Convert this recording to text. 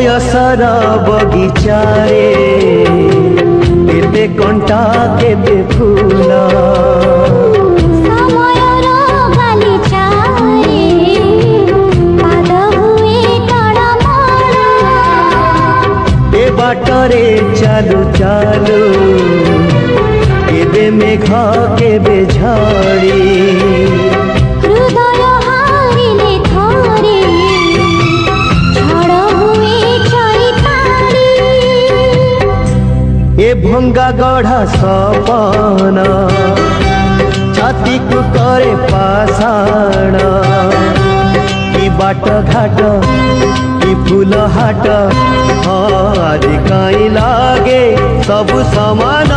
बयसर बगीचारे केते कंटा केते फूल समयर गालिचारे पाद हुए टळमळ ए बाटरे चालू चालू केबे मेघ केबे झड़ी हृदय हारिले थरे झड़ हुए चरिताड़ी ए भंगा गढ़ा सपना छाती को करे पाषाण कि बाट घाट कि फूल हाट आदि कहीं लागे सब समान।